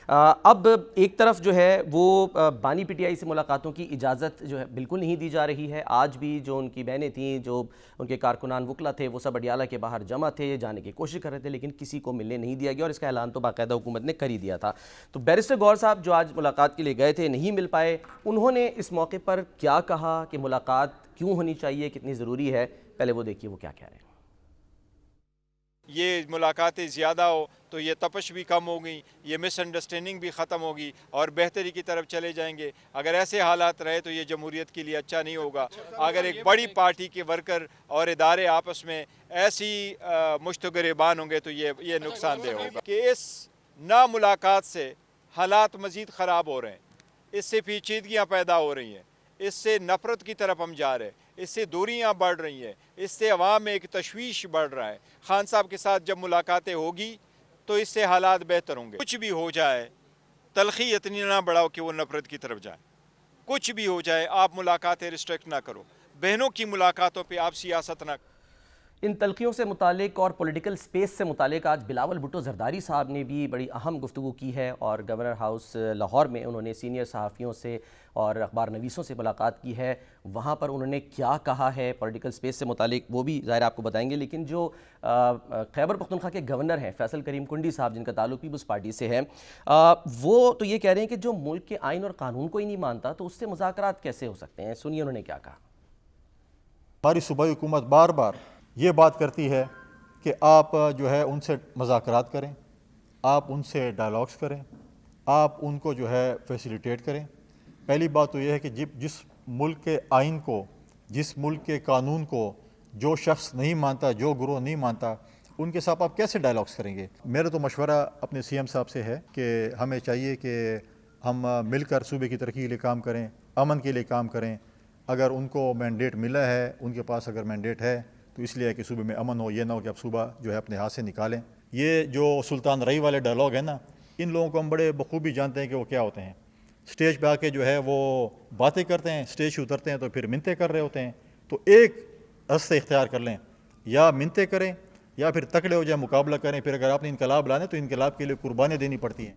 اب ایک طرف جو ہے وہ بانی پی ٹی آئی سے ملاقاتوں کی اجازت جو ہے بالکل نہیں دی جا رہی ہے۔ آج بھی جو ان کی بہنیں تھیں، جو ان کے کارکنان وکلا تھے، وہ سب اڈیالہ کے باہر جمع تھے، جانے کی کوشش کر رہے تھے، لیکن کسی کو ملنے نہیں دیا گیا، اور اس کا اعلان تو باقاعدہ حکومت نے کر ہی دیا تھا۔ تو بیرسٹر گور صاحب جو آج ملاقات کے لیے گئے تھے، نہیں مل پائے، انہوں نے اس موقع پر کیا کہا کہ ملاقات کیوں ہونی چاہیے، کتنی ضروری ہے؟ پہلے وہ دیکھیے وہ کیا کہہ رہے ہیں۔ یہ ملاقاتیں زیادہ ہو تو یہ تپش بھی کم ہوگی، یہ مس انڈرسٹینڈنگ بھی ختم ہوگی اور بہتری کی طرف چلے جائیں گے۔ اگر ایسے حالات رہے تو یہ جمہوریت کے لیے اچھا نہیں ہوگا۔ اگر ایک بڑی پارٹی کے ورکر اور ادارے آپس میں ایسی مشت گریبان ہوں گے تو یہ نقصان دہ ہوگا کہ اس نا ملاقات سے حالات مزید خراب ہو رہے ہیں، اس سے پیچیدگیاں پیدا ہو رہی ہیں، اس سے نفرت کی طرف ہم جا رہے ہیں، اس سے دوریاں بڑھ رہی ہیں، اس سے عوام میں ایک تشویش بڑھ رہا ہے۔ خان صاحب کے ساتھ جب ملاقاتیں ہوگی تو اس سے حالات بہتر ہوں گے۔ کچھ بھی ہو جائے، تلخی اتنی نہ بڑھاؤ کہ وہ نفرت کی طرف جائے۔ کچھ بھی ہو جائے، آپ ملاقاتیں ریسٹرکٹ نہ کرو، بہنوں کی ملاقاتوں پہ آپ سیاست نہ کرو۔ ان تلخیوں سے متعلق اور پولیٹیکل سپیس سے متعلق آج بلاول بھٹو زرداری صاحب نے بھی بڑی اہم گفتگو کی ہے، اور گورنر ہاؤس لاہور میں انہوں نے سینئر صحافیوں سے اور اخبار نویسوں سے ملاقات کی ہے۔ وہاں پر انہوں نے کیا کہا ہے پولیٹیکل سپیس سے متعلق وہ بھی ظاہر آپ کو بتائیں گے، لیکن جو خیبر پختونخوا کے گورنر ہیں فیصل کریم کنڈی صاحب، جن کا تعلق پیپلز پارٹی سے ہے، وہ تو یہ کہہ رہے ہیں کہ جو ملک کے آئین اور قانون کو ہی نہیں مانتا تو اس سے مذاکرات کیسے ہو سکتے ہیں؟ سنیے انہوں نے کیا کہا۔ ہماری صوبائی حکومت بار بار یہ بات کرتی ہے کہ آپ جو ہے ان سے مذاکرات کریں، آپ ان سے ڈائلاگس کریں، آپ ان کو جو ہے فیسیلیٹیٹ کریں۔ پہلی بات تو یہ ہے کہ جس ملک کے آئین کو، جس ملک کے قانون کو جو شخص نہیں مانتا، جو گروہ نہیں مانتا، ان کے ساتھ آپ کیسے ڈائلاگس کریں گے؟ میرا تو مشورہ اپنے سی ایم صاحب سے ہے کہ ہمیں چاہیے کہ ہم مل کر صوبے کی ترقی کے لیے کام کریں، امن کے لیے کام کریں۔ اگر ان کو مینڈیٹ ملا ہے، ان کے پاس اگر مینڈیٹ ہے تو اس لیے کہ صوبے میں امن ہو، یہ نہ ہو کہ اب صوبہ جو ہے اپنے ہاتھ سے نکالیں۔ یہ جو سلطان رئی والے ڈائلاگ ہیں نا، ان لوگوں کو ہم بڑے بخوبی جانتے ہیں کہ وہ کیا ہوتے ہیں۔ سٹیج پہ آ کے جو ہے وہ باتیں کرتے ہیں، سٹیج سے اترتے ہیں تو پھر منتیں کر رہے ہوتے ہیں۔ تو ایک رستہ اختیار کر لیں، یا منتیں کریں یا پھر تکڑے ہو جائیں، مقابلہ کریں۔ پھر اگر آپ نے انقلاب لانا ہے تو انقلاب کے لیے قربانیاں دینی پڑتی ہیں۔